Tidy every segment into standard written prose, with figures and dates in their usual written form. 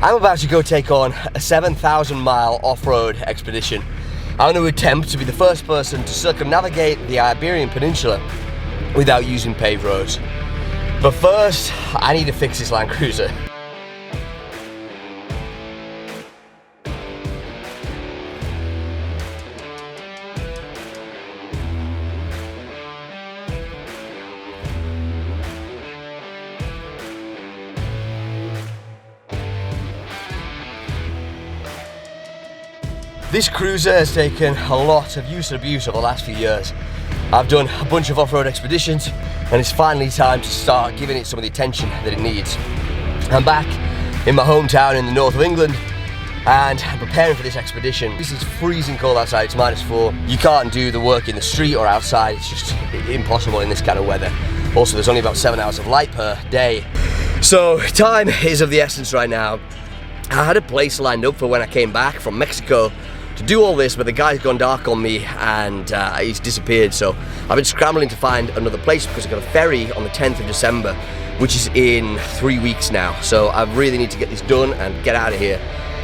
I'm about to go take on a 7,000 mile off-road expedition. I'm going to attempt to be the first person to circumnavigate the Iberian Peninsula without using paved roads. But first, I need to fix this Land Cruiser. This cruiser has taken a lot of use and abuse over the last few years. I've done a bunch of off-road expeditions and it's finally time to start giving it some of the attention that it needs. I'm back in my hometown in the north of England and I'm preparing for this expedition. This is freezing cold outside, it's -4. You can't do the work in the street or outside, it's just impossible in this kind of weather. Also, there's only about 7 hours of light per day. So time is of the essence right now. I had a place lined up for when I came back from Mexico to do all this, but the guy's gone dark on me and he's disappeared. So I've been scrambling to find another place because I've got a ferry on the 10th of December, which is in 3 weeks now. So I really need to get this done and get out of here.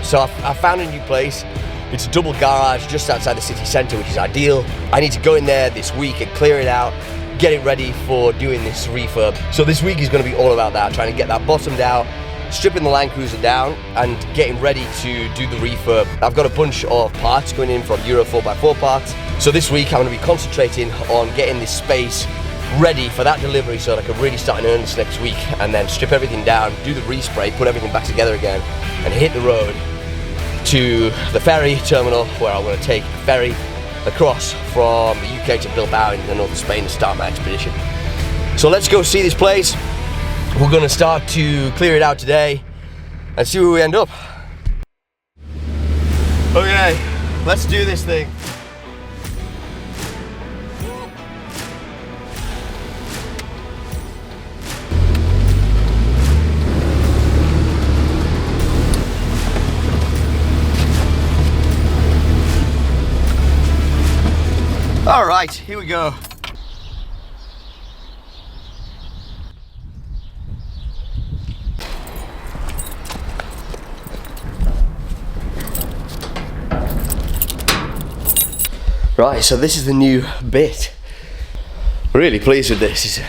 So I found a new place. It's a double garage just outside the city centre, which is ideal. I need to go in there this week and clear it out, get it ready for doing this refurb. So this week is going to be all about that, trying to get that bottomed out, stripping the Land Cruiser down and getting ready to do the refurb. I've got a bunch of parts going in from Euro 4x4 parts. So this week I'm going to be concentrating on getting this space ready for that delivery so that I can really start in earnest next week and then strip everything down, do the respray, put everything back together again and hit the road to the ferry terminal where I'm going to take a ferry across from the UK to Bilbao in the north of Spain to start my expedition. So let's go see this place. We're going to start to clear it out today and see where we end up. Okay, let's do this thing. All right, here we go. Right, so this is the new bit. Really pleased with this. It's a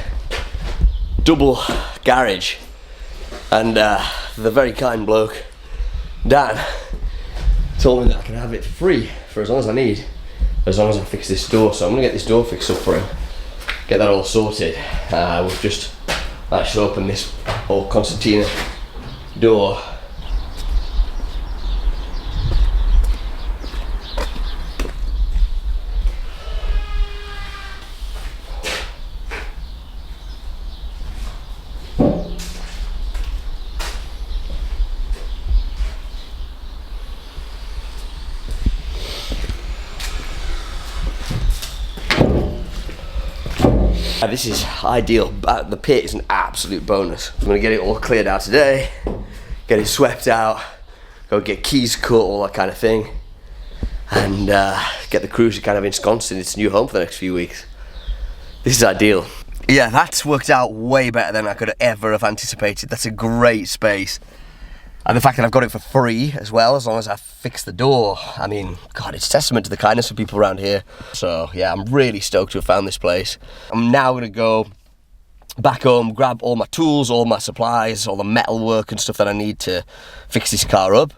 double garage and the very kind bloke, Dan, told me that I can have it for free for as long as I need, as long as I fix this door. So I'm gonna get this door fixed up for him, get that all sorted. We've just actually opened this old concertina door. This is ideal. The pit is an absolute bonus. I'm gonna get it all cleared out today, get it swept out, go get keys cut, all that kind of thing, and get the cruiser kind of ensconced in its new home for the next few weeks. This is ideal. Yeah, that's worked out way better than I could ever have anticipated. That's a great space. And the fact that I've got it for free as well, as long as I fix the door, I mean, God, it's testament to the kindness of people around here. So yeah, I'm really stoked to have found this place. I'm now gonna go back home, grab all my tools, all my supplies, all the metal work and stuff that I need to fix this car up.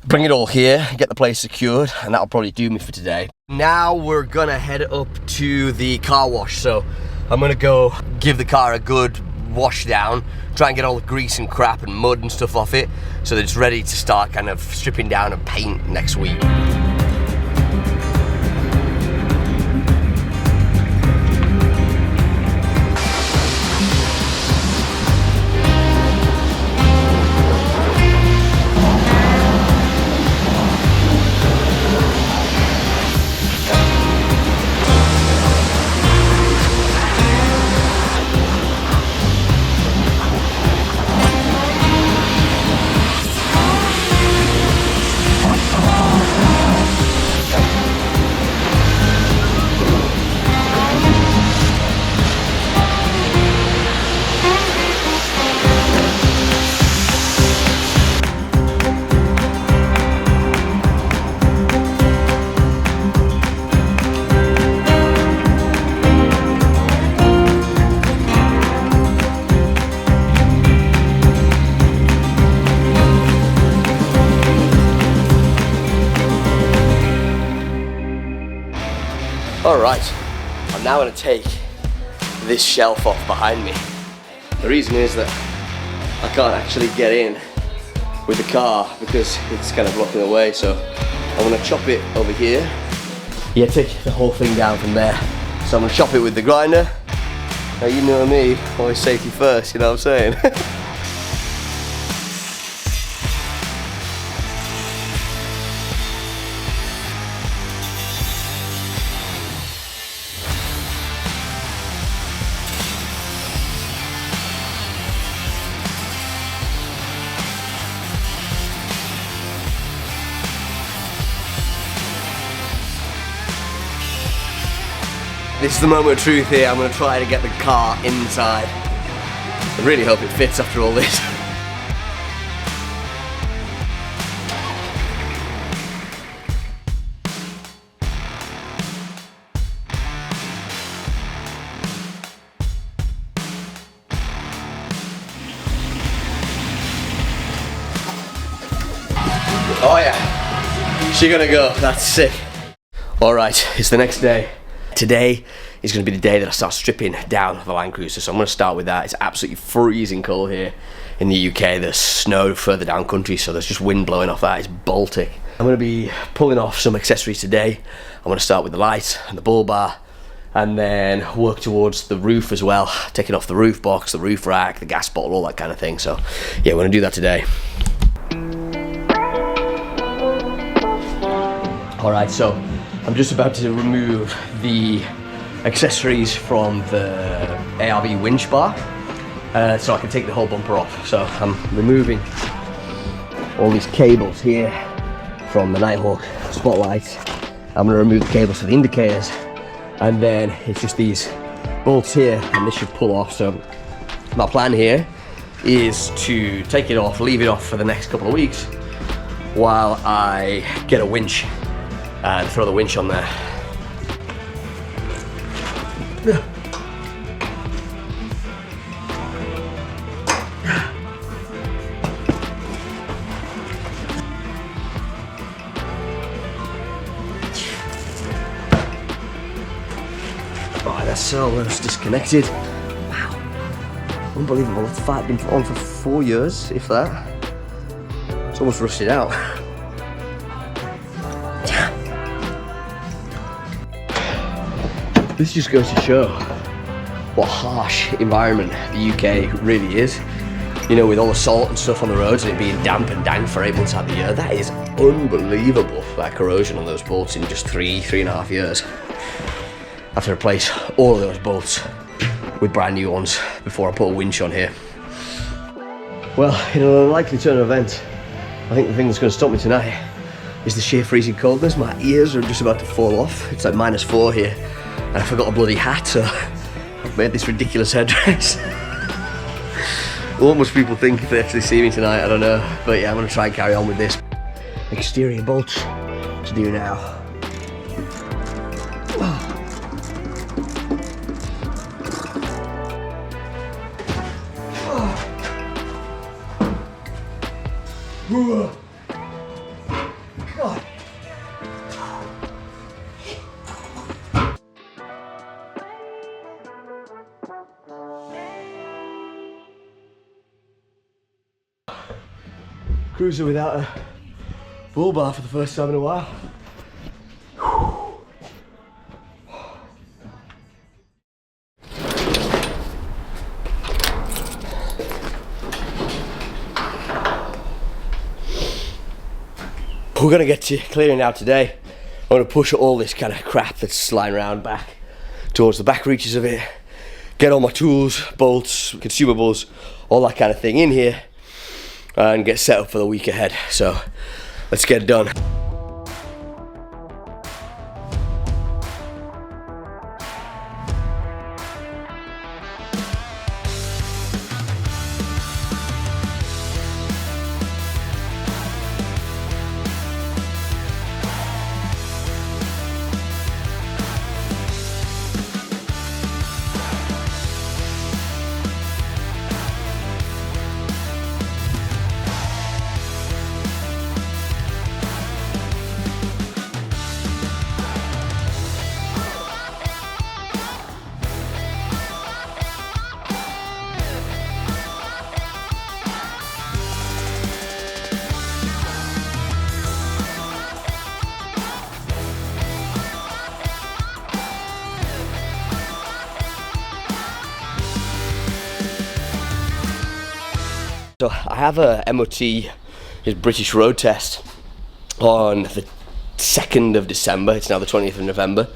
Bring it all here, get the place secured, and that'll probably do me for today. Now we're gonna head up to the car wash. So I'm gonna go give the car a good wash down, try and get all the grease and crap and mud and stuff off it so that it's ready to start kind of stripping down and paint next week. Alright, I'm now going to take this shelf off behind me. The reason is that I can't actually get in with the car because it's kind of blocking the way, so I'm going to chop it over here. Yeah, take the whole thing down from there. So I'm going to chop it with the grinder. Now you know me, always safety first, you know what I'm saying? This is the moment of truth here. I'm going to try to get the car inside. I really hope it fits after all this. Oh yeah, she's gonna go. That's sick. Alright, it's the next day. Today is going to be the day that I start stripping down the Land Cruiser, so I'm going to start with that. It's absolutely freezing cold here in the UK. There's snow further down country, so there's just wind blowing off that. It's Baltic. I'm going to be pulling off some accessories today. I'm going to start with the light and the bull bar, and then work towards the roof as well, taking off the roof box, the roof rack, the gas bottle, all that kind of thing. So yeah, we're going to do that today. Alright, so I'm just about to remove the accessories from the ARB winch bar, so I can take the whole bumper off. So I'm removing all these cables here from the Nighthawk spotlight. I'm going to remove the cables for the indicators, and then it's just these bolts here, and this should pull off. So my plan here is to take it off, leave it off for the next couple of weeks while I get a winch and throw the winch on there. Oh, that's so almost disconnected. Wow, unbelievable. It's been on for 4 years, if that. It's almost rusted out. This just goes to show what harsh environment the UK really is. You know, with all the salt and stuff on the roads and it being damp and dank for 8 months out of the year, that is unbelievable, that corrosion on those bolts in just 3.5 years. I have to replace all of those bolts with brand new ones before I put a winch on here. Well, in an unlikely turn of events, I think the thing that's going to stop me tonight is the sheer freezing coldness. My ears are just about to fall off. It's like -4 here. And I forgot a bloody hat, so I've made this ridiculous headdress. What must people think if they actually see me tonight? I don't know. But yeah, I'm going to try and carry on with this. Exterior bolts to do now. God. Cruiser without a bull bar for the first time in a while. We're gonna get to clearing out today. I'm gonna push all this kind of crap that's lying around back towards the back reaches of it, get all my tools, bolts, consumables, all that kind of thing in here, and get set up for the week ahead. So let's get it done. So I have a MOT, his British road test, on the 2nd of December. It's now the 20th of November.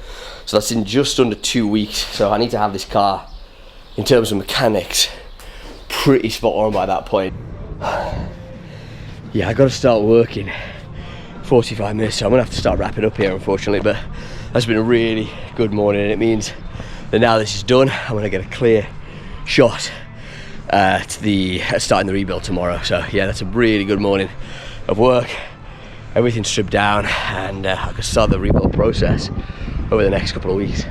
So that's in just under 2 weeks. So I need to have this car, in terms of mechanics, pretty spot on by that point. Yeah, I got to start working 45 minutes, so I'm gonna have to start wrapping up here, unfortunately, but that's been a really good morning, and it means that now this is done, I'm gonna get a clear shot to starting the rebuild tomorrow. So yeah, that's a really good morning of work. Everything's stripped down, and I can start the rebuild process over the next couple of weeks.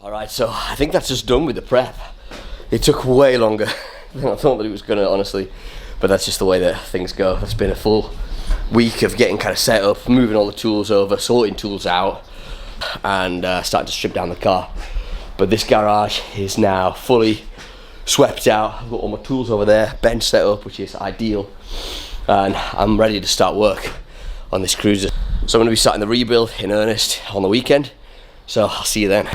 Alright, so I think that's just done with the prep. It took way longer than I thought that it was gonna, honestly, but that's just the way that things go. It's been a full week of getting kind of set up, moving all the tools over, sorting tools out, and starting to strip down the car. But this garage is now fully swept out. I've got all my tools over there, bench set up, which is ideal, and I'm ready to start work on this cruiser. So I'm going to be starting the rebuild in earnest on the weekend, so I'll see you then.